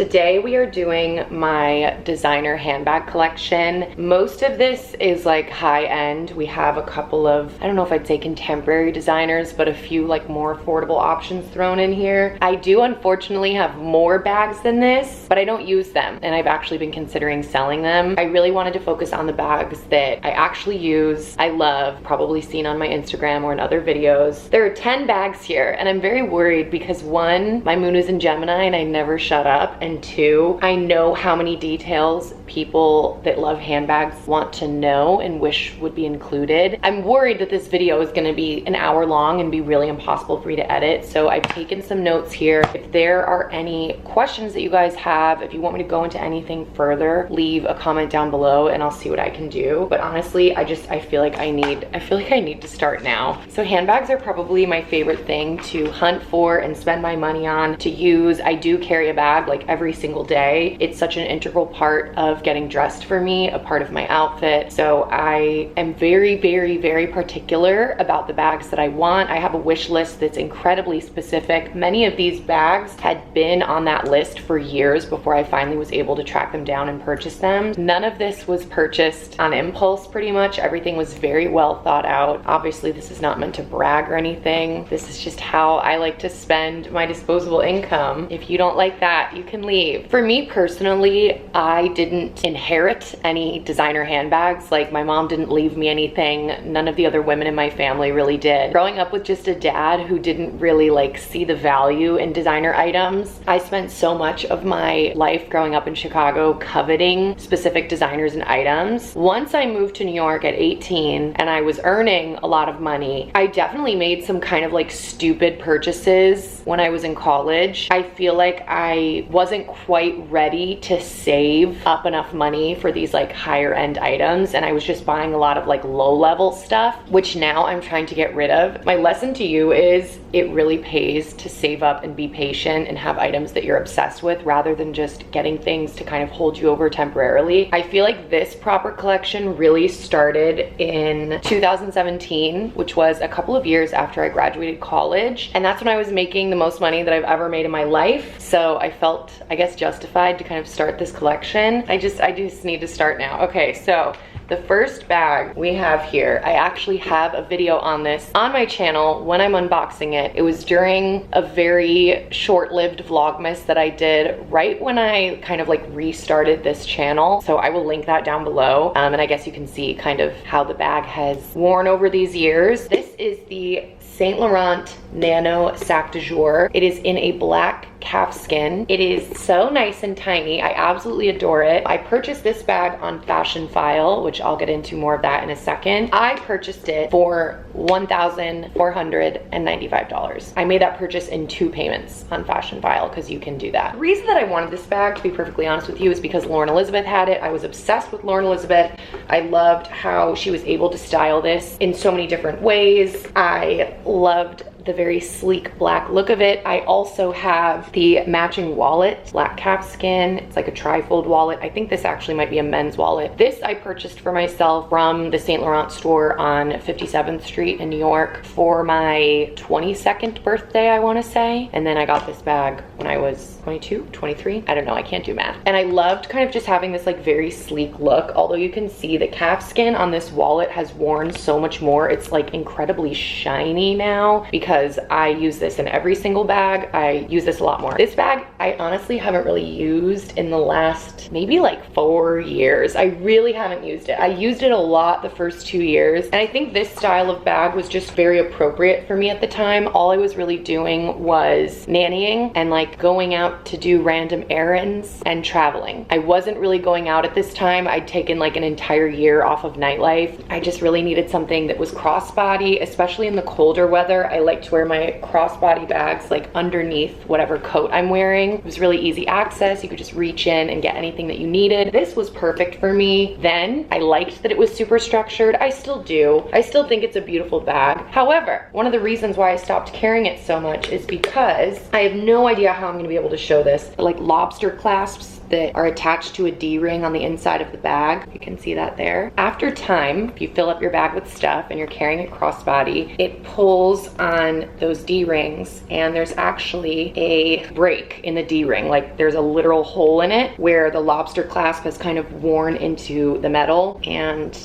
Today we are doing my designer handbag collection. Most of this is like high end. We have a couple of, I don't know if I'd say contemporary designers, but a few like more affordable options thrown in here. I do unfortunately have more bags than this, but I don't use them, and I've actually been considering selling them. I really wanted to focus on the bags that I actually use, I love, probably seen on my Instagram or in other videos. There are 10 bags here, and I'm very worried because one, my moon is in Gemini and I never shut up, and two, I know how many details people that love handbags want to know and wish would be included. I'm worried that this video is gonna be an hour long and be really impossible for me to edit, so I've taken some notes here. If there are any questions that you guys have, if you want me to go into anything further, leave a comment down below and I'll see what I can do. But honestly, I feel like I need to start now. So handbags are probably my favorite thing to hunt for and spend my money on, to use. I do carry a bag like every single day. It's such an integral part of getting dressed for me, a part of my outfit. So I am very, very, very particular about the bags that I want. I have a wish list that's incredibly specific. Many of these bags had been on that list for years before I finally was able to track them down and purchase them. None of this was purchased on impulse pretty much. Everything was very well thought out. Obviously, this is not meant to brag or anything. This is just how I like to spend my disposable income. If you don't like that, you can leave. For me personally, I didn't inherit any designer handbags. Like, my mom didn't leave me anything. None of the other women in my family really did. Growing up with just a dad who didn't really like see the value in designer items, I spent so much of my life growing up in Chicago coveting specific designers and items. Once I moved to New York at 18 and I was earning a lot of money, I definitely made some kind of like stupid purchases when I was in college. I feel like I wasn't quite ready to save up enough money for these like higher end items, and I was just buying a lot of like low level stuff, which now I'm trying to get rid of. My lesson to you is it really pays to save up and be patient and have items that you're obsessed with rather than just getting things to kind of hold you over temporarily. I feel like this proper collection really started in 2017, which was a couple of years after I graduated college, and that's when I was making the most money that I've ever made in my life. So I felt, I guess, justified to kind of start this collection. I just need to start now. Okay, so the first bag we have here, I actually have a video on this on my channel when I'm unboxing it. It was during a very short-lived vlogmas that I did right when I kind of like restarted this channel. So I will link that down below. And I guess you can see kind of how the bag has worn over these years. This is the Saint Laurent Nano Sac de Jour. It is in a black calfskin. It is so nice and tiny. I absolutely adore it. I purchased this bag on Fashion File, which I'll get into more of that in a second. I purchased it for $1,495. I made that purchase in 2 payments on Fashion File because you can do that. The reason that I wanted this bag, to be perfectly honest with you, is because Lauren Elizabeth had it. I was obsessed with Lauren Elizabeth. I loved how she was able to style this in so many different ways. I loved the very sleek black look of it. I also have the matching wallet, black calfskin. It's like a trifold wallet. I think this actually might be a men's wallet. This I purchased for myself from the Saint Laurent store on 57th Street in New York for my 22nd birthday, I want to say. And then I got this bag when I was 22, 23. I don't know, I can't do math. And I loved kind of just having this like very sleek look, although you can see the calfskin on this wallet has worn so much more. It's like incredibly shiny now because I use this in every single bag. I use this a lot more. This bag, I honestly haven't really used in the last maybe like 4 years. I really haven't used it. I used it a lot the first 2 years. And I think this style of bag was just very appropriate for me at the time. All I was really doing was nannying and like going out to do random errands and traveling. I wasn't really going out at this time. I'd taken like an entire year off of nightlife. I just really needed something that was crossbody, especially in the colder weather. I like to wear my crossbody bags like underneath whatever coat I'm wearing. It was really easy access. You could just reach in and get anything that you needed. This was perfect for me then. I liked that it was super structured. I still do. I still think it's a beautiful bag. However, one of the reasons why I stopped carrying it so much is because I have no idea how I'm gonna be able to show this. They're like lobster clasps that are attached to a D-ring on the inside of the bag. You can see that there. After time, if you fill up your bag with stuff and you're carrying it crossbody, it pulls on those D-rings, and there's actually a break in the D-ring. Like there's a literal hole in it where the lobster clasp has kind of worn into the metal, and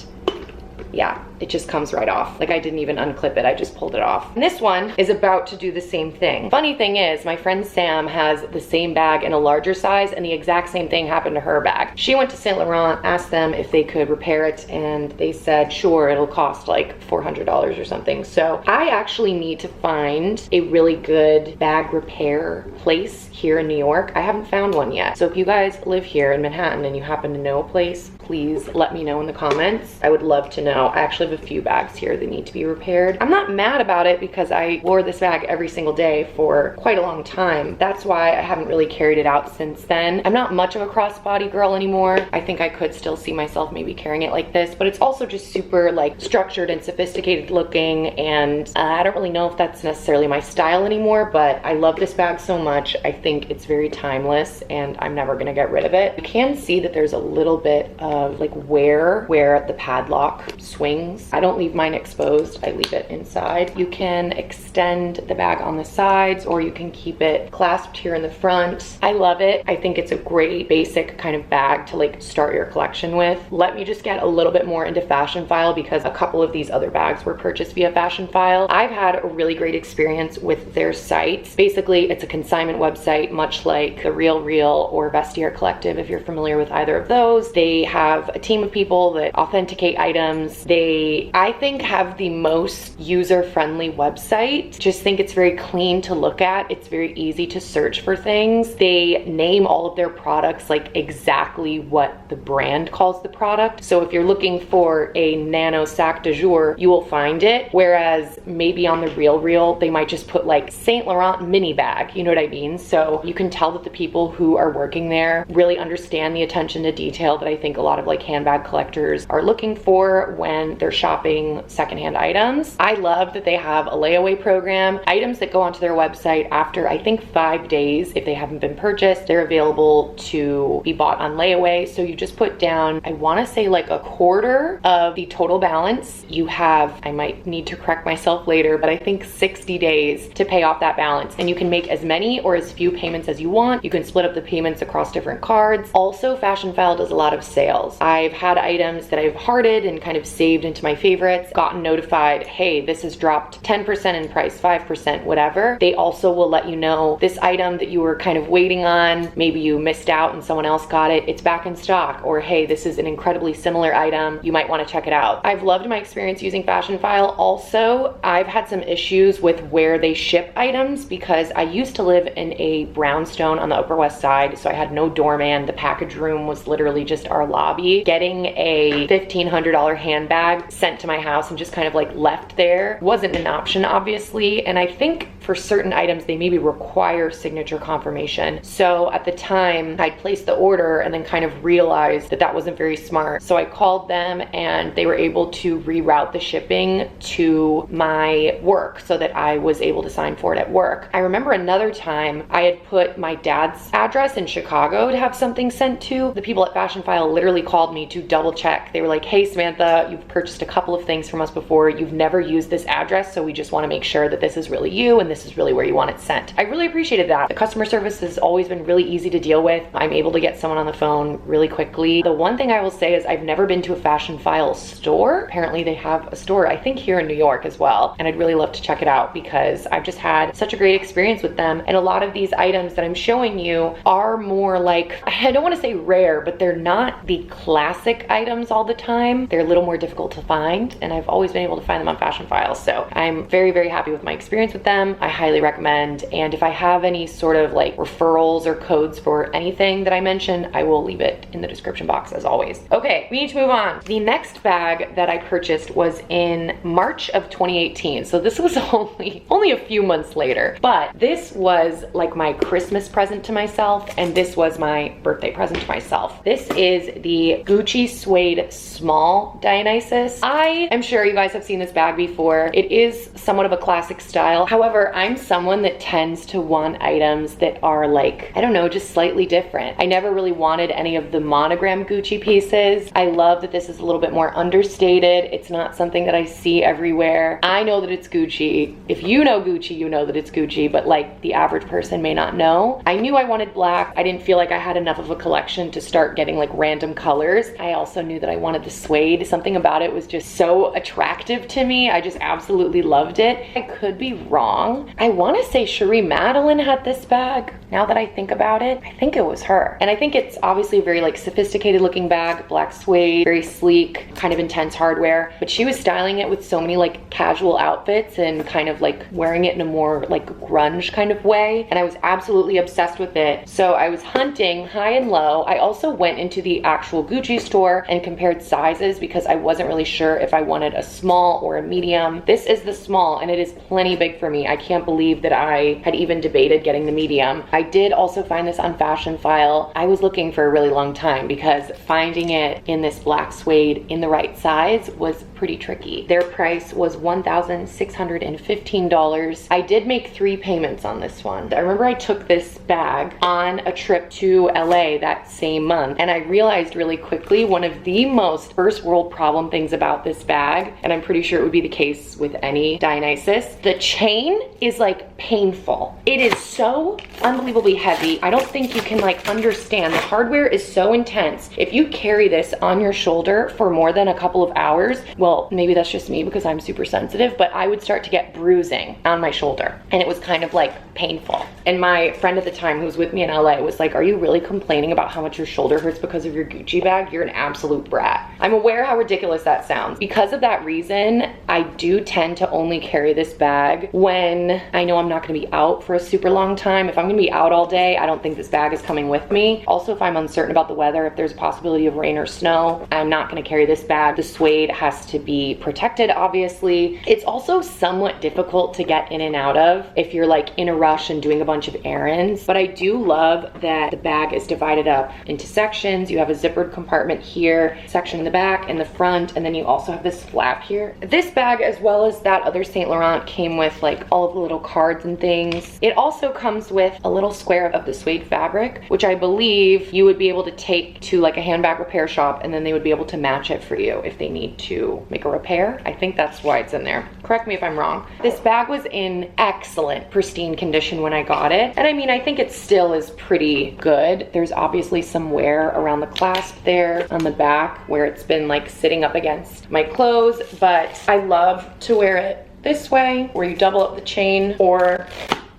yeah, it just comes right off. Like I didn't even unclip it, I just pulled it off. And this one is about to do the same thing. Funny thing is, my friend Sam has the same bag in a larger size, and the exact same thing happened to her bag. She went to Saint Laurent, asked them if they could repair it, and they said, sure, it'll cost like $400 or something. So I actually need to find a really good bag repair place here in New York. I haven't found one yet. So if you guys live here in Manhattan and you happen to know a place, please let me know in the comments. I would love to know. I actually have a few bags here that need to be repaired. I'm not mad about it because I wore this bag every single day for quite a long time. That's why I haven't really carried it out since then. I'm not much of a crossbody girl anymore. I think I could still see myself maybe carrying it like this, but it's also just super like structured and sophisticated looking, and I don't really know if that's necessarily my style anymore, but I love this bag so much. I think it's very timeless and I'm never gonna get rid of it. You can see that there's a little bit of like wear where the padlock swings. I don't leave mine exposed, I leave it inside. You can extend the bag on the sides, or you can keep it clasped here in the front. I love it. I think it's a great basic kind of bag to like start your collection with. Let me just get a little bit more into Fashionphile because a couple of these other bags were purchased via Fashionphile. I've had a really great experience with their site. Basically, it's a consignment website, much like the Real Real or Vestiaire Collective, if you're familiar with either of those. They have a team of people that authenticate items. They, I think, have the most user-friendly website. Just think it's very clean to look at. It's very easy to search for things. They name all of their products like exactly what the brand calls the product. So if you're looking for a Nano sac de jour, you will find it. Whereas maybe on the Real Real, they might just put like Saint Laurent mini bag, you know what I mean? So you can tell that the people who are working there really understand the attention to detail that I think a lot of like handbag collectors are looking for when they're shopping secondhand items. I love that they have a layaway program. Items that go onto their website after I think 5 days, if they haven't been purchased, they're available to be bought on layaway. So you just put down, I want to say like a quarter of the total balance. You have, I might need to correct myself later, but I think 60 days to pay off that balance. And you can make as many or as few payments as you want. You can split up the payments across different cards. Also, Fashionphile does a lot of sales. I've had items that I've hearted and kind of saved into my favorites, gotten notified, hey, this has dropped 10% in price, 5%, whatever. They also will let you know this item that you were kind of waiting on, maybe you missed out and someone else got it, it's back in stock, or hey, this is an incredibly similar item, you might want to check it out. I've loved my experience using Fashionphile. Also, I've had some issues with where they ship items because I used to live in a brownstone on the Upper West Side, so I had no doorman. The package room was literally just our lobby. Getting a $1,500 handbag sent to my house and just kind of like left there wasn't an option, obviously. And I think for certain items, they maybe require signature confirmation. So at the time, I'd placed the order and then kind of realized that that wasn't very smart. So I called them and they were able to reroute the shipping to my work so that I was able to sign for it at work. I remember another time I had put my dad's address in Chicago to have something sent to. The people at Fashionphile literally called me to double check. They were like, hey Samantha, you've purchased a couple of things from us before. You've never used this address, so we just want to make sure that this is really you and this is really where you want it sent. I really appreciated that. The customer service has always been really easy to deal with. I'm able to get someone on the phone really quickly. The one thing I will say is I've never been to a Fashionphile store. Apparently they have a store, I think here in New York as well, and I'd really love to check it out because I've just had such a great experience with them. And a lot of these items that I'm showing you are more like, I don't want to say rare, but they're not the classic items all the time. They're a little more difficult to find, and I've always been able to find them on Fashionphile. So I'm very, very happy with my experience with them. I highly recommend. And if I have any sort of like referrals or codes for anything that I mentioned, I will leave it in the description box as always. Okay, we need to move on. The next bag that I purchased was in March of 2018. So this was only a few months later, but this was like my Christmas present to myself, and this was my birthday present to myself. This is the Gucci Suede Small Dionysus. I am sure you guys have seen this bag before. It is somewhat of a classic style. However, I'm someone that tends to want items that are like, I don't know, just slightly different. I never really wanted any of the monogram Gucci pieces. I love that this is a little bit more understated. It's not something that I see everywhere. I know that it's Gucci. If you know Gucci, you know that it's Gucci, but like the average person may not know. I knew I wanted black. I didn't feel like I had enough of a collection to start getting like random colors. I also knew that I wanted the suede. Something about it was just so attractive to me. I just absolutely loved it. I could be wrong. I want to say Cherie Madeline had this bag. Now that I think about it, I think it was her. And I think it's obviously a very like sophisticated looking bag, black suede, very sleek, kind of intense hardware. But she was styling it with so many like casual outfits and kind of like wearing it in a more like grunge kind of way. And I was absolutely obsessed with it. So I was hunting high and low. I also went into the actual Gucci store and compared sizes because I wasn't really sure if I wanted a small or a medium. This is the small and it is plenty big for me. I can't believe that I had even debated getting the medium. I did also find this on Fashion File. I was looking for a really long time because finding it in this black suede in the right size was pretty tricky. Their price was $1,615. I did make 3 payments on this one. I remember I took this bag on a trip to LA that same month, and I realized really quickly one of the most first world problem things about this bag, and I'm pretty sure it would be the case with any Dionysus, the chain is like painful. It is so unbelievably heavy. I don't think you can like understand. The hardware is so intense. If you carry this on your shoulder for more than a couple of hours, well, maybe that's just me because I'm super sensitive, but I would start to get bruising on my shoulder, and it was kind of like painful. And my friend at the time who was with me in LA was like, are you really complaining about how much your shoulder hurts because of your Gucci bag? You're an absolute brat. I'm aware how ridiculous that sounds. Because of that reason, I do tend to only carry this bag when I know I'm not gonna be out for a super long time. If I'm gonna be out all day, I don't think this bag is coming with me. Also, if I'm uncertain about the weather, if there's a possibility of rain or snow, I'm not gonna carry this bag. The suede has to be protected, obviously. It's also somewhat difficult to get in and out of if you're like in a rush and doing a bunch of errands. But I do love that the bag is divided up into sections. You have a zippered compartment here, section in the back and the front, and then you also have this flap here. This bag, as well as that other Saint Laurent, came with like all of the little cards and things. It also comes with a little square of the suede fabric, which I believe you would be able to take to like a handbag repair shop, and then they would be able to match it for you if they need to make a repair. I think that's why it's in there. Correct me if I'm wrong. This bag was in excellent, pristine condition when I got it. And I mean, I think it still is pretty good. There's obviously some wear around the clasp there on the back where it's been like sitting up against my clothes, but I love to wear it this way where you double up the chain or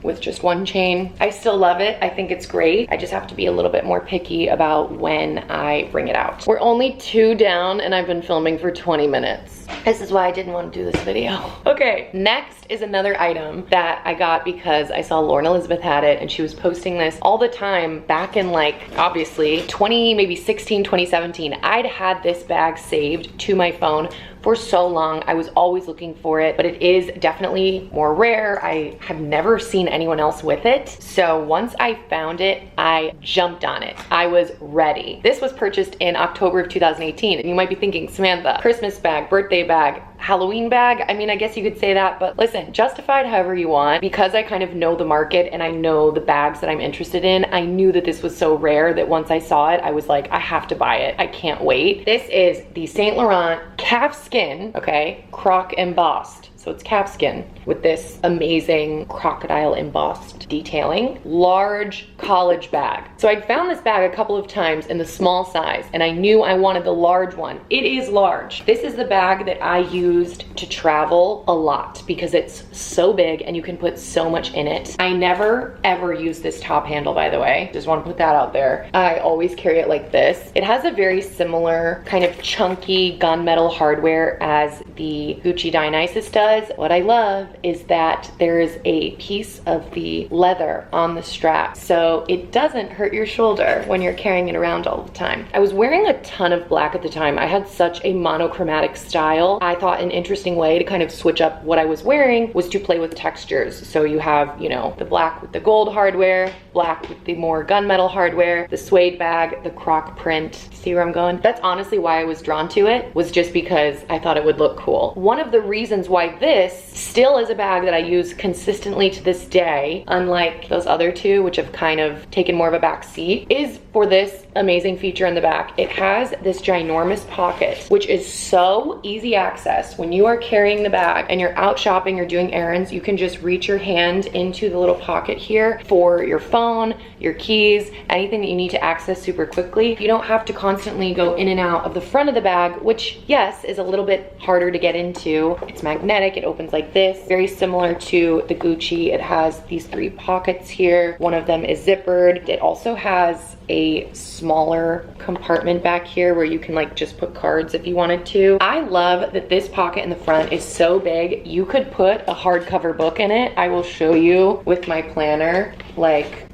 with just one chain. I still love it. I think it's great. I just have to be a little bit more picky about when I bring it out. We're only 2 down and I've been filming for 20 minutes. This is why I didn't want to do this video. Okay, next is another item that I got because I saw Lauren Elizabeth had it and she was posting this all the time back in like, obviously, 2017. I'd had this bag saved to my phone for so long. I was always looking for it, but it is definitely more rare. I have never seen anyone else with it. So once I found it, I jumped on it. I was ready. This was purchased in October of 2018. And you might be thinking, Samantha, Christmas bag, birthday bag, Halloween bag. I mean, I guess you could say that, but listen, justified however you want. Because I kind of know the market and I know the bags that I'm interested in, I knew that this was so rare that once I saw it, I was like, I have to buy it. I can't wait. This is the Saint Laurent calfskin, okay, croc embossed. So it's calfskin with this amazing crocodile embossed detailing. Large college bag. So I'd found this bag a couple of times in the small size and I knew I wanted the large one. It is large. This is the bag that I used to travel a lot because it's so big and you can put so much in it. I never ever use this top handle, by the way. Just want to put that out there. I always carry it like this. It has a very similar kind of chunky gunmetal hardware as the Gucci Dionysus does. What I love is that there is a piece of the leather on the strap, so it doesn't hurt your shoulder when you're carrying it around all the time. I was wearing a ton of black at the time. I had such a monochromatic style. I thought an interesting way to kind of switch up what I was wearing was to play with textures. So you have, you know, the black with the gold hardware, black with the more gunmetal hardware, the suede bag, the croc print. See where I'm going? That's honestly why I was drawn to it, was just because I thought it would look cool. One of the reasons why this still is a bag that I use consistently to this day, unlike those other two, which have kind of taken more of a back seat, is for this amazing feature in the back. It has this ginormous pocket, which is so easy access. When you are carrying the bag and you're out shopping or doing errands, you can just reach your hand into the little pocket here for your phone, your keys, anything that you need to access super quickly. You don't have to constantly go in and out of the front of the bag, which, yes, is a little bit harder to get into. It's magnetic, it opens like this, very similar to the Gucci. It has these 3 pockets here. One of them is zippered. It also has a smaller compartment back here where you can like just put cards if you wanted to. I love that this pocket in the front is so big, you could put a hardcover book in it. I will show you with my planner, like,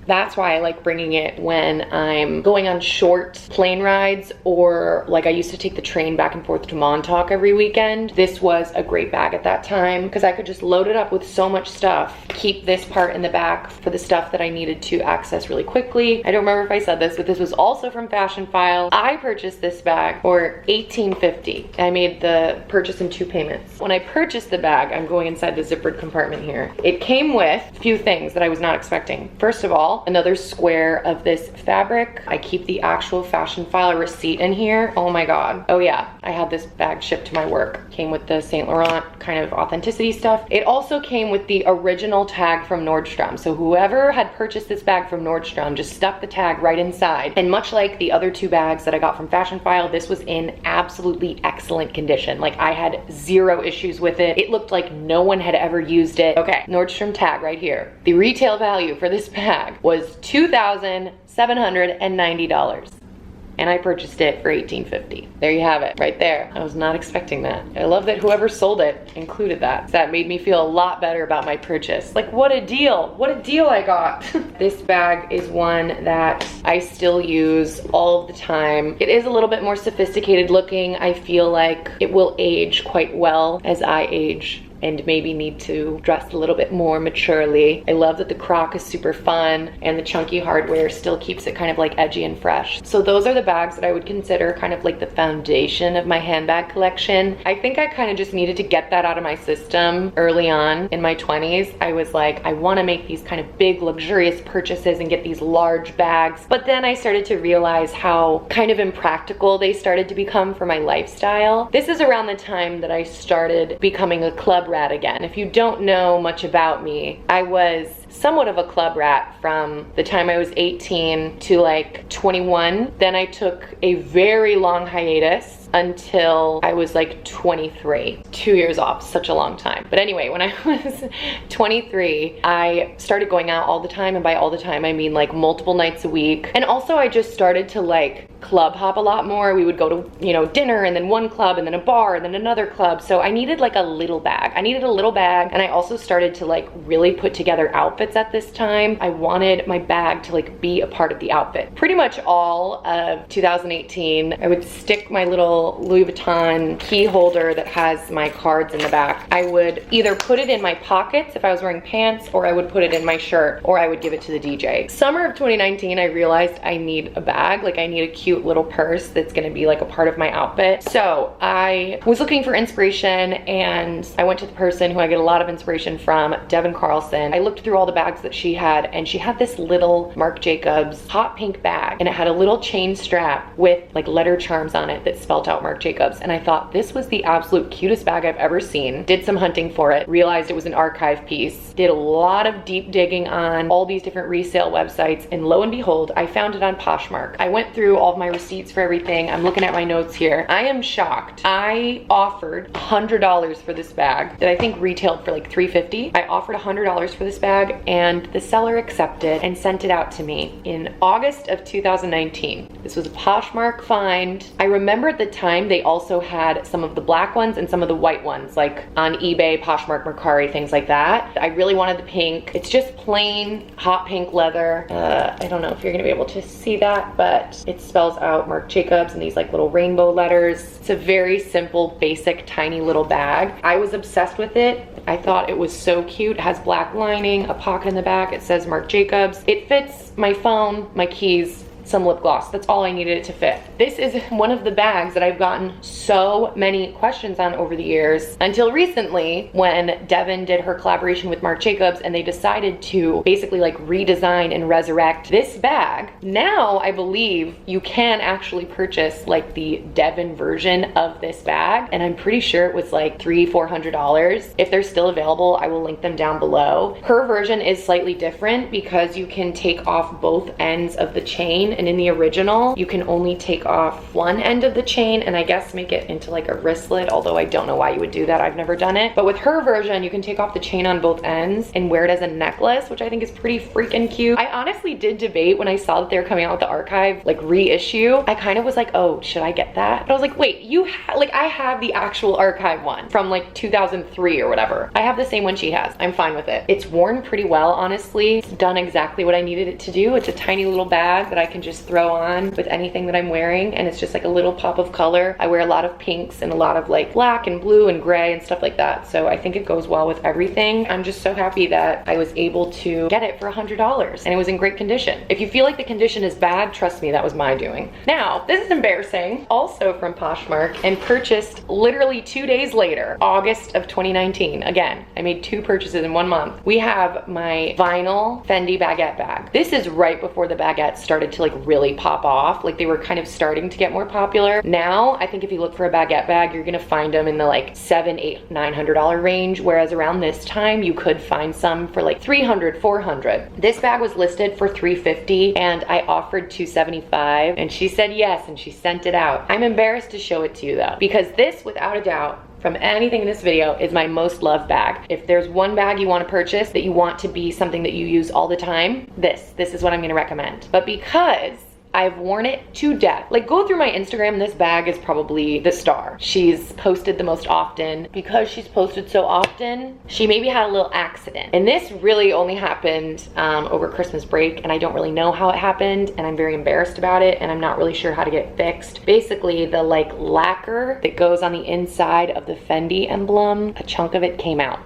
that's why I like bringing it when I'm going on short plane rides, or like I used to take the train back and forth to Montauk every weekend. This was a great bag at that time because I could just load it up with so much stuff, keep this part in the back for the stuff that I needed to access really quickly. I don't remember if I said this, but this was also from Fashion File. I purchased this bag for $18.50. I made the purchase in 2 payments. When I purchased the bag, I'm going inside the zippered compartment here. It came with a few things that I was not expecting. First of all, another square of this fabric. I keep the actual Fashion File receipt in here. Oh my God. Oh yeah, I had this bag shipped to my work. Came with the Saint Laurent kind of authenticity stuff. It also came with the original tag from Nordstrom. So whoever had purchased this bag from Nordstrom just stuck the tag right inside. And much like the other 2 bags that I got from Fashion File, this was in absolutely excellent condition. Like, I had 0 issues with it. It looked like no one had ever used it. Okay, Nordstrom tag right here. The retail value for this bag was $2,790. And I purchased it for $18.50. There you have it, right there. I was not expecting that. I love that whoever sold it included that. That made me feel a lot better about my purchase. Like, what a deal. What a deal I got. This bag is one that I still use all of the time. It is a little bit more sophisticated looking. I feel like it will age quite well as I age and maybe need to dress a little bit more maturely. I love that the croc is super fun and the chunky hardware still keeps it kind of like edgy and fresh. So those are the bags that I would consider kind of like the foundation of my handbag collection. I think I kind of just needed to get that out of my system early on in my 20s. I was like, I want to make these kind of big luxurious purchases and get these large bags. But then I started to realize how kind of impractical they started to become for my lifestyle. This is around the time that I started becoming a club rat again. If you don't know much about me, I was somewhat of a club rat from the time I was 18 to like 21. Then I took a very long hiatus until I was like 23. 2 years off, such a long time. But anyway, when I was 23, I started going out all the time, and by all the time I mean like multiple nights a week. And also I just started to like club hop a lot more. We would go to, you know, dinner and then one club and then a bar and then another club. So I needed like a little bag. I needed a little bag, and I also started to like really put together outfits at this time. I wanted my bag to like be a part of the outfit. Pretty much all of 2018, I would stick my little Louis Vuitton key holder that has my cards in the back. I would either put it in my pockets if I was wearing pants, or I would put it in my shirt, or I would give it to the DJ. Summer of 2019, I realized I need a bag. Like, I need a cute little purse that's gonna be like a part of my outfit. So I was looking for inspiration, and I went to the person who I get a lot of inspiration from, Devon. I looked through all the bags that she had, and she had this little Marc Jacobs hot pink bag, and it had a little chain strap with like letter charms on it that spelled out Marc Jacobs. And I thought this was the absolute cutest bag I've ever seen. Did some hunting for it, realized it was an archive piece, did a lot of deep digging on all these different resale websites, and lo and behold, I found it on Poshmark. I went through all of my receipts for everything. I'm looking at my notes here. I am shocked. I offered $100 for this bag that I think retailed for like $350. I offered $100 for this bag, and the seller accepted and sent it out to me in August of 2019. This was a Poshmark find. I remember at the time they also had some of the black ones and some of the white ones, like on eBay, Poshmark, Mercari, things like that. I really wanted the pink. It's just plain hot pink leather. I don't know if you're gonna be able to see that, but it spells out Marc Jacobs in these like little rainbow letters. It's a very simple, basic, tiny little bag. I was obsessed with it. I thought it was so cute. It has black lining, a pocket in the back. It says Marc Jacobs. It fits my phone, my keys, some lip gloss. That's all I needed it to fit. This is one of the bags that I've gotten so many questions on over the years, until recently when Devon did her collaboration with Marc Jacobs and they decided to basically like redesign and resurrect this bag. Now I believe you can actually purchase like the Devon version of this bag, and I'm pretty sure it was like $300-400. If they're still available, I will link them down below. Her version is slightly different because you can take off both ends of the chain, and in the original you can only take off one end of the chain and I guess make it into like a wristlet, although I don't know why you would do that. I've never done it. But with her version, you can take off the chain on both ends and wear it as a necklace, which I think is pretty freaking cute. I honestly did debate when I saw that they were coming out with the archive like reissue. I kind of was like, oh, should I get that? But I was like, wait, I have the actual archive one from like 2003 or whatever. I have the same one she has. I'm fine with it. It's worn pretty well, honestly. It's done exactly what I needed it to do. It's a tiny little bag that I can just throw on with anything that I'm wearing, and it's just like a little pop of color. I wear a lot of pinks and a lot of like black and blue and gray and stuff like that, so I think it goes well with everything. I'm just so happy that I was able to get it for $100 and it was in great condition. If you feel like the condition is bad, trust me, that was my doing. Now, this is embarrassing. Also from Poshmark, and purchased literally 2 days later, August of 2019. Again, I made 2 purchases in 1 month. We have my vinyl Fendi Baguette bag. This is right before the baguettes started to like really pop off. Like they were kind of starting to get more popular. Now, I think if you look for a baguette bag, you're gonna find them in the like $700, $800, $900 range, whereas around this time, you could find some for like $300, $400. This bag was listed for $350 and I offered $275 and she said yes and she sent it out. I'm embarrassed to show it to you though, because this, without a doubt, from anything in this video, is my most loved bag. If there's one bag you want to purchase that you want to be something that you use all the time, this is what I'm gonna recommend. But because I've worn it to death. Like, go through my Instagram, this bag is probably the star. She's posted the most often. Because she's posted so often, she maybe had a little accident. And this really only happened over Christmas break, and I don't really know how it happened, and I'm very embarrassed about it, and I'm not really sure how to get fixed. Basically, the like lacquer that goes on the inside of the Fendi emblem, a chunk of it came out.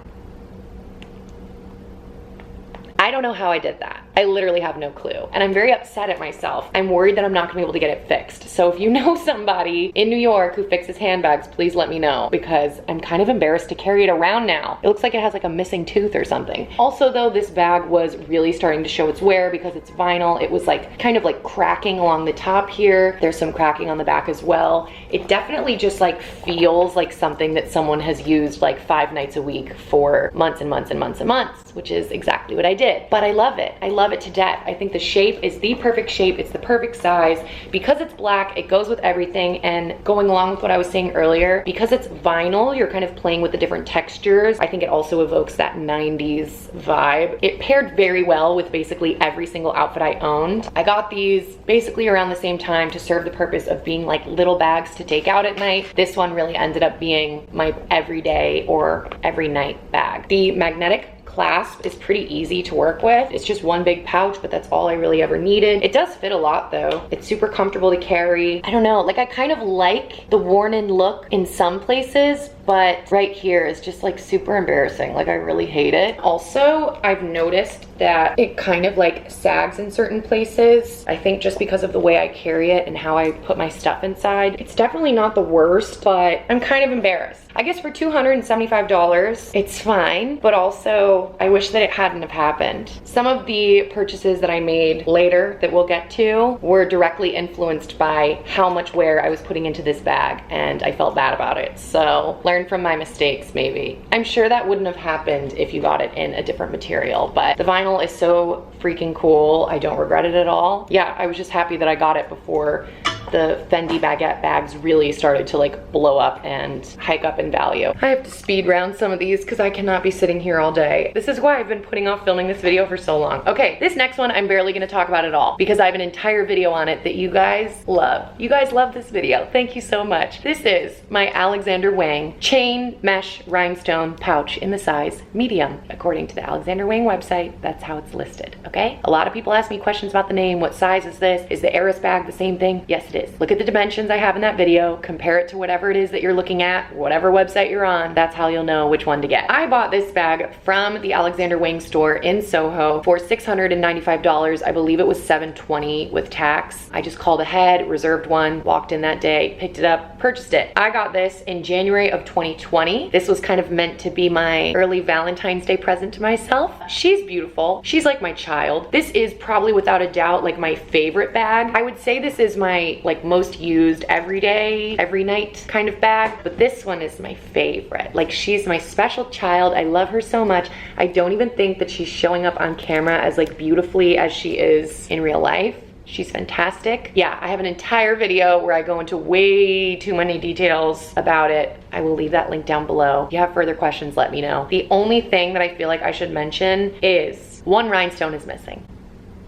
I don't know how I did that. I literally have no clue. And I'm very upset at myself. I'm worried that I'm not gonna be able to get it fixed. So if you know somebody in New York who fixes handbags, please let me know, because I'm kind of embarrassed to carry it around now. It looks like it has like a missing tooth or something. Also though, this bag was really starting to show its wear because it's vinyl. It was like kind of like cracking along the top here. There's some cracking on the back as well. It definitely just like feels like something that someone has used like 5 nights a week for months and months and months and months, which is exactly what I did. But I love it. I love it to death. I think the shape is the perfect shape. It's the perfect size. Because it's black, it goes with everything. And going along with what I was saying earlier, because it's vinyl, you're kind of playing with the different textures. I think it also evokes that 90s vibe. It paired very well with basically every single outfit I owned. I got these basically around the same time to serve the purpose of being like little bags to take out at night. This one really ended up being my everyday or every night bag. The magnetic clasp is pretty easy to work with. It's just one big pouch, but that's all I really ever needed. It does fit a lot though. It's super comfortable to carry. I don't know, like I kind of like the worn-in look in some places, but right here is just like super embarrassing. Like I really hate it. Also, I've noticed that it kind of like sags in certain places. I think just because of the way I carry it and how I put my stuff inside. It's definitely not the worst, but I'm kind of embarrassed. I guess for $275, it's fine, but also I wish that it hadn't have happened. Some of the purchases that I made later that we'll get to were directly influenced by how much wear I was putting into this bag, and I felt bad about it. So learn from my mistakes, maybe. I'm sure that wouldn't have happened if you got it in a different material, but the vinyl is so freaking cool. I don't regret it at all. Yeah, I was just happy that I got it before the Fendi Baguette bags really started to like blow up and hike up in value. I have to speed round some of these because I cannot be sitting here all day. This is why I've been putting off filming this video for so long. Okay, this next one I'm barely gonna talk about at all because I have an entire video on it that you guys love. You guys love this video. Thank you so much. This is my Alexander Wang chain mesh rhinestone pouch in the size medium. According to the Alexander Wang website, that's how it's listed, okay? A lot of people ask me questions about the name. What size is this? Is the Eris bag the same thing? Yes, it it is. Look at the dimensions I have in that video, compare it to whatever it is that you're looking at, whatever website you're on. That's how you'll know which one to get. I bought this bag from the Alexander Wang store in Soho for $695. I believe it was $720 with tax. I just called ahead, reserved one, walked in that day, picked it up, purchased it. I got this in January of 2020. This was kind of meant to be my early Valentine's Day present to myself. She's beautiful. She's like my child. This is probably without a doubt like my favorite bag. I would say this is my like most used every day, every night kind of bag, but this one is my favorite. Like, she's my special child. I love her so much. I don't even think that she's showing up on camera as like beautifully as she is in real life. She's fantastic. Yeah, I have an entire video where I go into way too many details about it. I will leave that link down below. If you have further questions, let me know. The only thing that I feel like I should mention is one rhinestone is missing.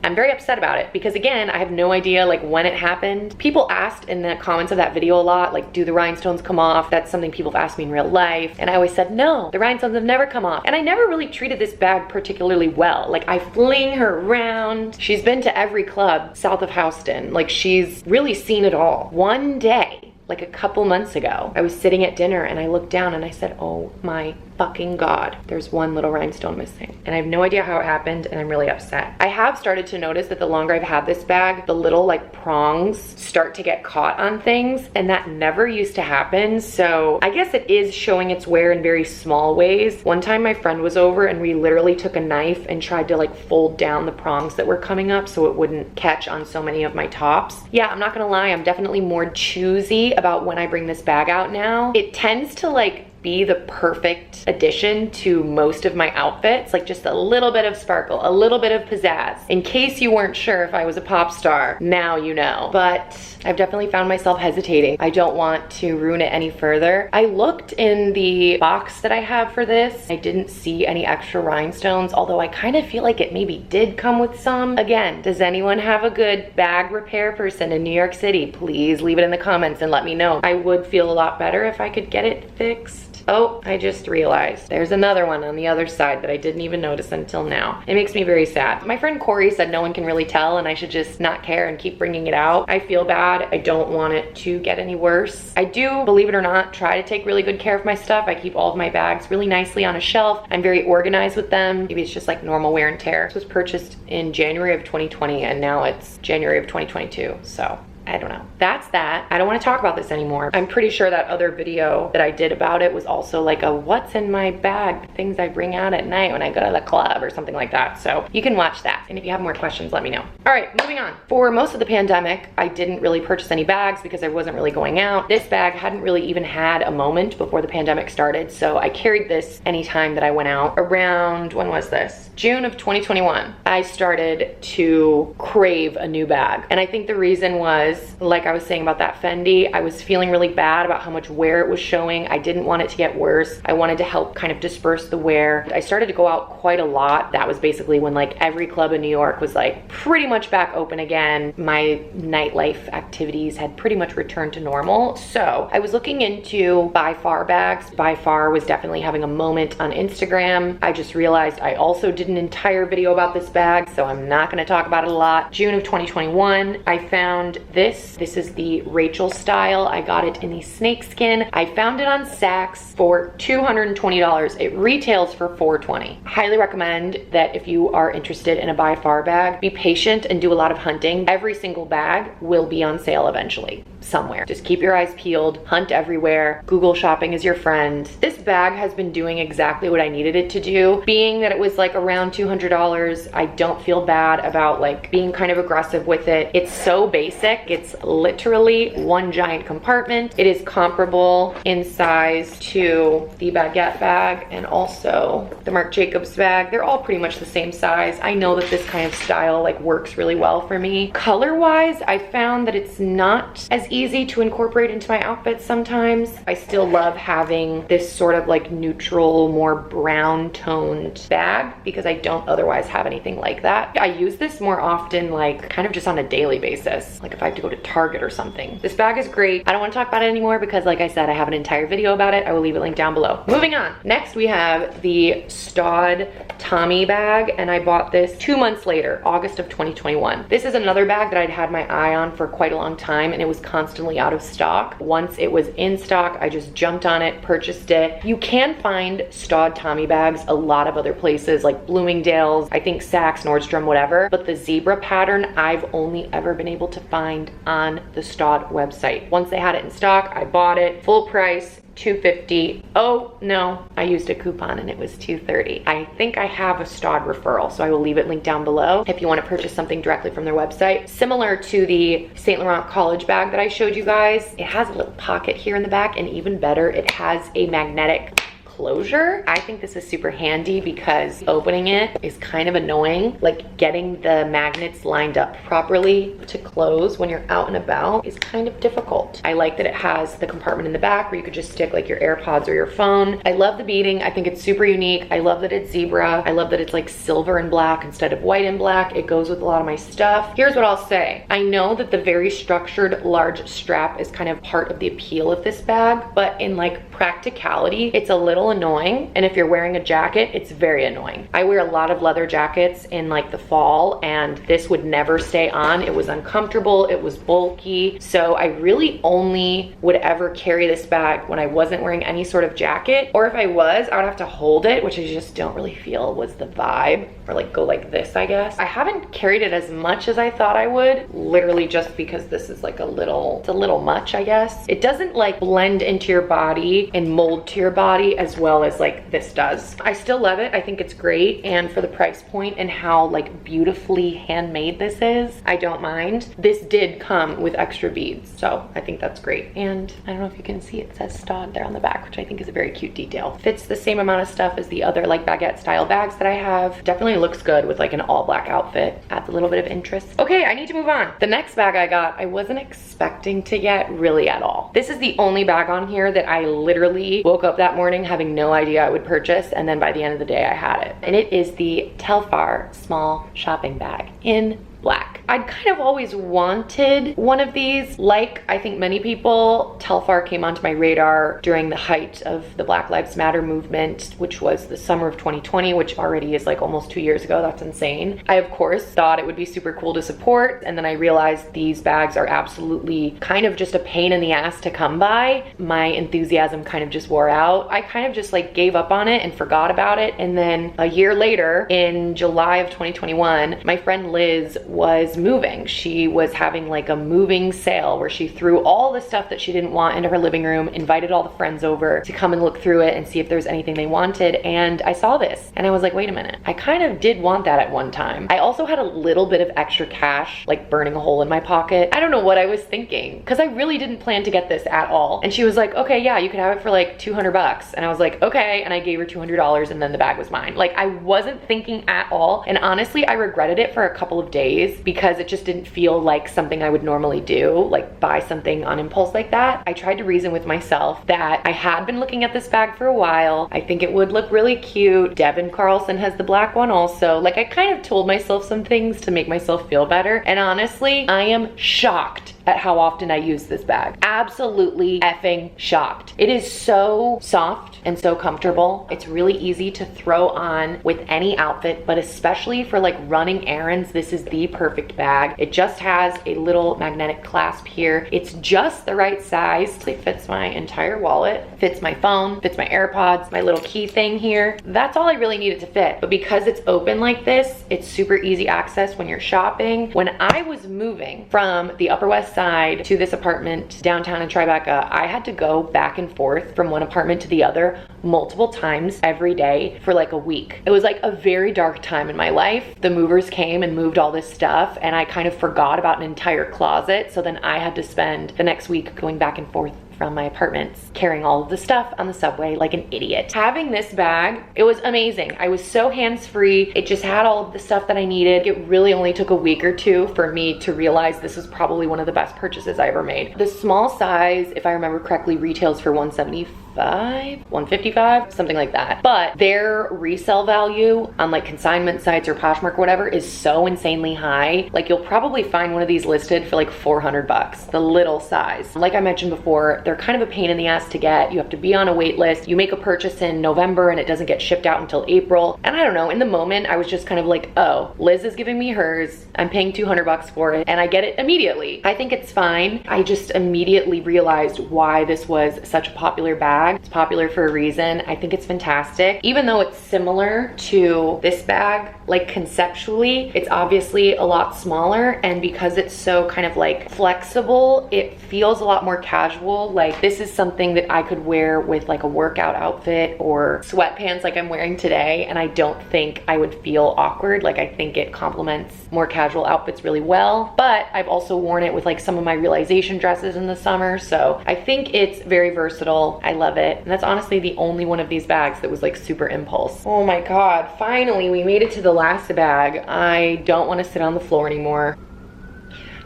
I'm very upset about it because, again, I have no idea like when it happened. People asked in the comments of that video a lot, like, do the rhinestones come off? That's something people have asked me in real life. And I always said, no, the rhinestones have never come off. And I never really treated this bag particularly well. Like, I fling her around. She's been to every club south of Houston. Like, she's really seen it all. One day, like a couple months ago, I was sitting at dinner and I looked down and I said, oh my fucking God, there's one little rhinestone missing. And I have no idea how it happened and I'm really upset. I have started to notice that the longer I've had this bag, the little like prongs start to get caught on things, and that never used to happen. So I guess it is showing its wear in very small ways. One time my friend was over and we literally took a knife and tried to like fold down the prongs that were coming up so it wouldn't catch on so many of my tops. Yeah, I'm not gonna lie, I'm definitely more choosy about when I bring this bag out now. It tends to like be the perfect addition to most of my outfits, like just a little bit of sparkle, a little bit of pizzazz. In case you weren't sure if I was a pop star, now you know. But I've definitely found myself hesitating. I don't want to ruin it any further. I looked in the box that I have for this. I didn't see any extra rhinestones, although I kind of feel like it maybe did come with some. Again, does anyone have a good bag repair person in New York City? Please leave it in the comments and let me know. I would feel a lot better if I could get it fixed. Oh, I just realized there's another one on the other side that I didn't even notice until now. It makes me very sad. My friend Corey said no one can really tell and I should just not care and keep bringing it out. I feel bad. I don't want it to get any worse. I do, believe it or not, try to take really good care of my stuff. I keep all of my bags really nicely on a shelf. I'm very organized with them. Maybe it's just like normal wear and tear. This was purchased in January of 2020 and now it's January of 2022, so I don't know. That's that. I don't want to talk about this anymore. I'm pretty sure that other video that I did about it was also like a what's in my bag, things I bring out at night when I go to the club or something like that. So you can watch that. And if you have more questions, let me know. All right, moving on. For most of the pandemic, I didn't really purchase any bags because I wasn't really going out. This bag hadn't really even had a moment before the pandemic started. So I carried this anytime that I went out. Around, when was this? June of 2021. I started to crave a new bag. And I think the reason was, like I was saying about that Fendi, I was feeling really bad about how much wear it was showing. I didn't want it to get worse. I wanted to help kind of disperse the wear. I started to go out quite a lot. That was basically when like every club in New York was like pretty much back open again. My nightlife activities had pretty much returned to normal. So I was looking into By Far bags. By Far was definitely having a moment on Instagram. I just realized I also did an entire video about this bag, so I'm not gonna talk about it a lot. June of 2021, I found this. This is the Rachel style. I got it in the snakeskin. I found it on Saks for $220. It retails for $420. Highly recommend that if you are interested in a By Far bag, be patient and do a lot of hunting. Every single bag will be on sale eventually, somewhere. Just keep your eyes peeled, hunt everywhere. Google shopping is your friend. This bag has been doing exactly what I needed it to do. Being that it was like around $200, I don't feel bad about like being kind of aggressive with it. It's so basic. It's literally one giant compartment. It is comparable in size to the Baguette bag and also the Marc Jacobs bag. They're all pretty much the same size. I know that this kind of style like works really well for me. Color-wise, I found that it's not as easy to incorporate into my outfits sometimes. I still love having this sort of like neutral, more brown toned bag because I don't otherwise have anything like that. I use this more often like kind of just on a daily basis. Like if I have to go to Target or something. This bag is great. I don't want to talk about it anymore because like I said, I have an entire video about it. I will leave it linked down below. Moving on. Next we have the Staud Tommy bag, and I bought this 2 months later, August of 2021. This is another bag that I'd had my eye on for quite a long time, and it was constantly out of stock. Once it was in stock, I just jumped on it, purchased it. You can find Staud Tommy bags a lot of other places like Bloomingdale's, I think Saks, Nordstrom, whatever, but the zebra pattern I've only ever been able to find on the Staud website. Once they had it in stock, I bought it, full price, $250. Oh no, I used a coupon and it was $230. I think I have a Staud referral, so I will leave it linked down below if you want to purchase something directly from their website. Similar to the St. Laurent College bag that I showed you guys, it has a little pocket here in the back, and even better, it has a magnetic closure. I think this is super handy because opening it is kind of annoying. Like getting the magnets lined up properly to close when you're out and about is kind of difficult. I like that it has the compartment in the back where you could just stick like your AirPods or your phone. I love the beading. I think it's super unique. I love that it's zebra. I love that it's like silver and black instead of white and black. It goes with a lot of my stuff. Here's what I'll say. I know that the very structured large strap is kind of part of the appeal of this bag, but in like practicality, it's a little annoying, and if you're wearing a jacket, it's very annoying. I wear a lot of leather jackets in like the fall, and this would never stay on. It was uncomfortable, it was bulky, so I really only would ever carry this bag when I wasn't wearing any sort of jacket, or if I was, I would have to hold it, which I just don't really feel was the vibe, or like go like this, I guess. I haven't carried it as much as I thought I would, literally just because this is like it's a little much, I guess. It doesn't like blend into your body and mold to your body as well as like this does. I still love it. I think it's great, and for the price point and how like beautifully handmade this is, I don't mind. This did come with extra beads, so I think that's great. And I don't know if you can see, it says Staud there on the back, which I think is a very cute detail. Fits the same amount of stuff as the other like baguette style bags that I have. Definitely looks good with like an all black outfit. Adds a little bit of interest. Okay, I need to move on. The next bag I got, I wasn't expecting to get really at all. This is the only bag on here that I literally woke up that morning having no idea I would purchase, and then by the end of the day I had it. And it is the Telfar small shopping bag in black. I'd kind of always wanted one of these. Like I think many people, Telfar came onto my radar during the height of the Black Lives Matter movement, which was the summer of 2020, which already is like almost 2 years ago. That's insane. I of course thought it would be super cool to support, and then I realized these bags are absolutely kind of just a pain in the ass to come by. My enthusiasm kind of just wore out. I kind of just like gave up on it and forgot about it, and then a year later in July of 2021, my friend Liz was moving. She was having like a moving sale where she threw all the stuff that she didn't want into her living room, invited all the friends over to come and look through it and see if there was anything they wanted. And I saw this and I was like, wait a minute, I kind of did want that at one time. I also had a little bit of extra cash like burning a hole in my pocket. I don't know what I was thinking because I really didn't plan to get this at all. And she was like, okay, yeah, you could have it for like 200 bucks. And I was like, okay. And I gave her $200 and then the bag was mine. Like I wasn't thinking at all. And honestly, I regretted it for a couple of days because it just didn't feel like something I would normally do, like buy something on impulse like that. I tried to reason with myself that I had been looking at this bag for a while. I think it would look really cute. Devon has the black one also. Like I kind of told myself some things to make myself feel better. And honestly, I am shocked at how often I use this bag. Absolutely effing shocked. It is so soft and so comfortable. It's really easy to throw on with any outfit, but especially for like running errands, this is the perfect bag. It just has a little magnetic clasp here. It's just the right size. It fits my entire wallet, fits my phone, fits my AirPods, my little key thing here. That's all I really needed to fit. But because it's open like this, it's super easy access when you're shopping. When I was moving from the Upper West Side to this apartment downtown in Tribeca, I had to go back and forth from one apartment to the other multiple times every day for like a week. It was like a very dark time in my life. The movers came and moved all this stuff and I kind of forgot about an entire closet. So then I had to spend the next week going back and forth from my apartments, carrying all of the stuff on the subway like an idiot. Having this bag, it was amazing. I was so hands-free. It just had all of the stuff that I needed. It really only took a week or two for me to realize this was probably one of the best purchases I ever made. The small size, if I remember correctly, retails for $175 155, 155, something like that. But their resale value on like consignment sites or Poshmark or whatever is so insanely high. Like you'll probably find one of these listed for like 400 bucks, the little size. Like I mentioned before, they're kind of a pain in the ass to get. You have to be on a wait list. You make a purchase in November and it doesn't get shipped out until April. And I don't know, in the moment, I was just kind of like, oh, Liz is giving me hers. I'm paying 200 bucks for it and I get it immediately. I think it's fine. I just immediately realized why this was such a popular bag. It's popular for a reason. I think it's fantastic. Even though it's similar to this bag, like conceptually, it's obviously a lot smaller, and because it's so kind of like flexible, it feels a lot more casual. Like this is something that I could wear with like a workout outfit or sweatpants like I'm wearing today, and I don't think I would feel awkward. Like I think it complements more casual outfits really well. But I've also worn it with like some of my Realisation dresses in the summer, so I think it's very versatile. I love it, and that's honestly the only one of these bags that was like super impulse. Oh my god, finally we made it to the last bag. I don't want to sit on the floor anymore.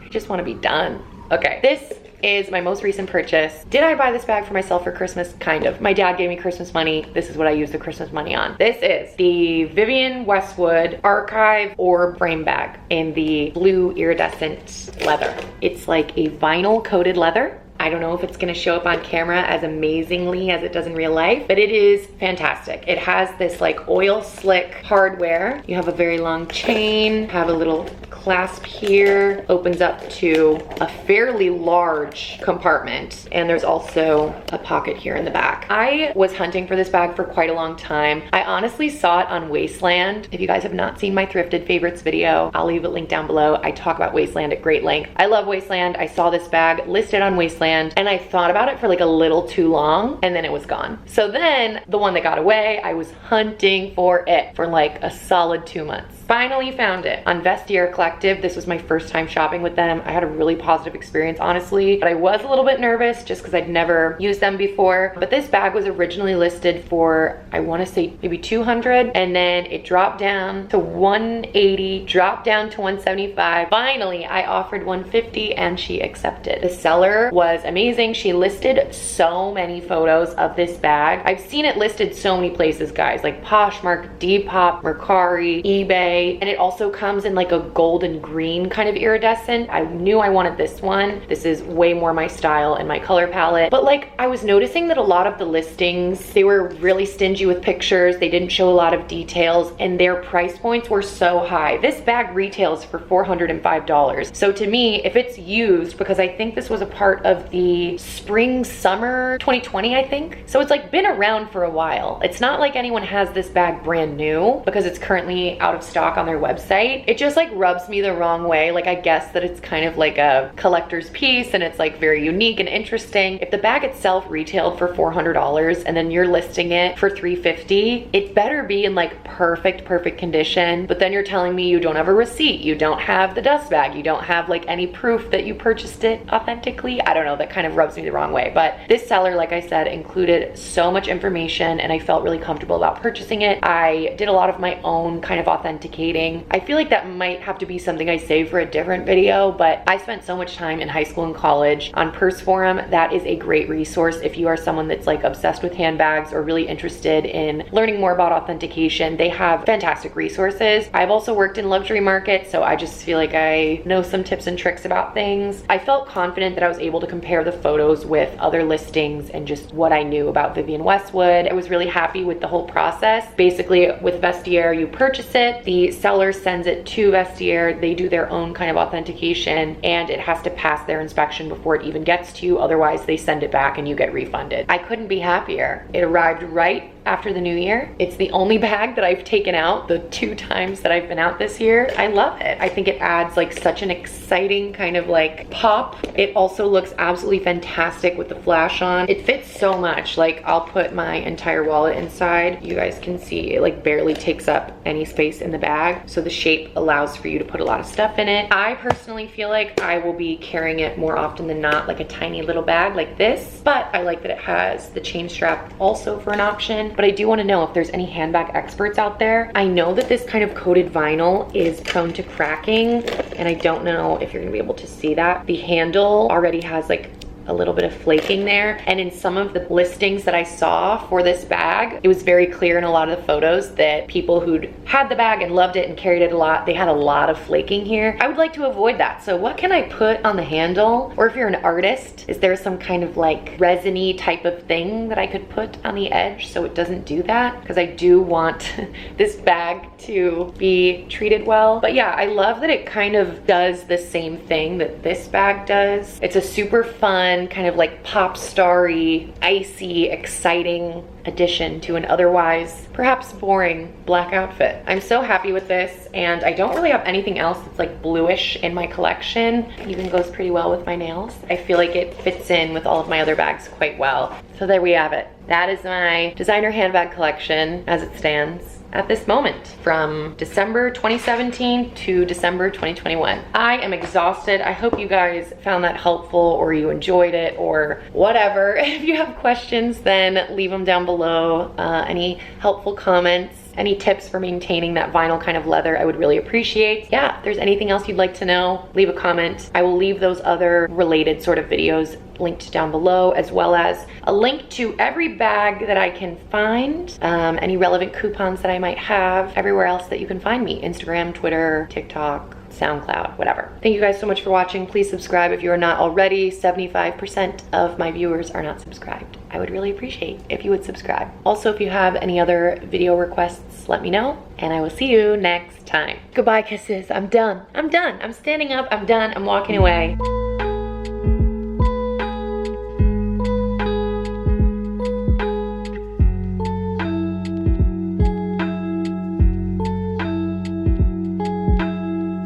I just want to be done. Okay, this is my most recent purchase. Did I buy this bag for myself for Christmas? Kind of. My dad gave me Christmas money. This is what I use the Christmas money on. This is the Vivienne Westwood Archive Orb Frame Bag in the blue iridescent leather. It's like a vinyl coated leather. I don't know if it's gonna show up on camera as amazingly as it does in real life, but it is fantastic. It has this like oil slick hardware. You have a very long chain, have a little clasp here, opens up to a fairly large compartment, and there's also a pocket here in the back. I was hunting for this bag for quite a long time. I honestly saw it on Wasteland. If you guys have not seen my thrifted favorites video, I'll leave it linked down below. I talk about Wasteland at great length. I love Wasteland. I saw this bag listed on Wasteland, and I thought about it for like a little too long, and then it was gone. So then the one that got away, I was hunting for it for like a solid 2 months. Finally found it on Vestiaire Collective. This was my first time shopping with them. I had a really positive experience, honestly, but I was a little bit nervous just because I'd never used them before. But this bag was originally listed for, I want to say maybe 200, and then it dropped down to 180, dropped down to 175. Finally, I offered 150 and she accepted. The seller was amazing. She listed so many photos of this bag. I've seen it listed so many places, guys, like Poshmark, Depop, Mercari, eBay. And it also comes in like a golden green kind of iridescent. I knew I wanted this one. This is way more my style and my color palette. But like I was noticing that a lot of the listings, they were really stingy with pictures. They didn't show a lot of details, and their price points were so high. This bag retails for $405. So to me, if it's used, because I think this was a part of the spring summer 2020, I think. So it's like been around for a while. It's not like anyone has this bag brand new because it's currently out of stock on their website. It just like rubs me the wrong way. Like I guess that it's kind of like a collector's piece and it's like very unique and interesting. If the bag itself retailed for $400 and then you're listing it for $350, it better be in like perfect condition. But then you're telling me you don't have a receipt, you don't have the dust bag, you don't have like any proof that you purchased it authentically. I don't know, that kind of rubs me the wrong way. But this seller, like I said, included so much information and I felt really comfortable about purchasing it. I did a lot of my own kind of authenticating. I feel like that might have to be something I save for a different video, but I spent so much time in high school and college on Purse Forum. That is a great resource if you are someone that's like obsessed with handbags or really interested in learning more about authentication. They have fantastic resources. I've also worked in luxury markets, so I just feel like I know some tips and tricks about things. I felt confident that I was able to compare the photos with other listings and just what I knew about Vivienne Westwood. I was really happy with the whole process. Basically, with Vestiaire, you purchase it, the seller sends it to Vestiaire, they do their own kind of authentication, and it has to pass their inspection before it even gets to you. Otherwise, they send it back and you get refunded. I couldn't be happier. It arrived right after the new year. It's the only bag that I've taken out the 2 times that I've been out this year. I love it. I think it adds like such an exciting kind of like pop. It also looks absolutely fantastic with the flash on. It fits so much. Like I'll put my entire wallet inside. You guys can see it like barely takes up any space in the bag. So the shape allows for you to put a lot of stuff in it. I personally feel like I will be carrying it more often than not, like a tiny little bag like this, but I like that it has the chain strap also for an option. But I do want to know if there's any handbag experts out there. I know that this kind of coated vinyl is prone to cracking, and I don't know if you're gonna be able to see that. The handle already has like a little bit of flaking there. And in some of the listings that I saw for this bag, it was very clear in a lot of the photos that people who'd had the bag and loved it and carried it a lot, they had a lot of flaking here. I would like to avoid that. So what can I put on the handle? Or if you're an artist, is there some kind of like resiny type of thing that I could put on the edge so it doesn't do that? Because I do want this bag to be treated well. But yeah, I love that it kind of does the same thing that this bag does. It's a super fun, kind of like pop starry, icy, exciting addition to an otherwise perhaps boring black outfit. I'm so happy with this, and I don't really have anything else that's like bluish in my collection. It even goes pretty well with my nails. I feel like it fits in with all of my other bags quite well. So there we have it. That is my designer handbag collection as it stands at this moment, from December 2017 to December 2021. I am exhausted. I hope you guys found that helpful, or you enjoyed it, or whatever. If you have questions, then leave them down below. Any helpful comments, any tips for maintaining that vinyl kind of leather, I would really appreciate. Yeah, if there's anything else you'd like to know, leave a comment. I will leave those other related sort of videos linked down below, as well as a link to every bag that I can find, any relevant coupons that I might have, everywhere else that you can find me, Instagram, Twitter, TikTok, SoundCloud, whatever. Thank you guys so much for watching. Please subscribe if you are not already. 75% of my viewers are not subscribed. I would really appreciate if you would subscribe. Also, if you have any other video requests, let me know, and I will see you next time. Goodbye, kisses. I'm done. I'm done. I'm standing up. I'm done. I'm walking away.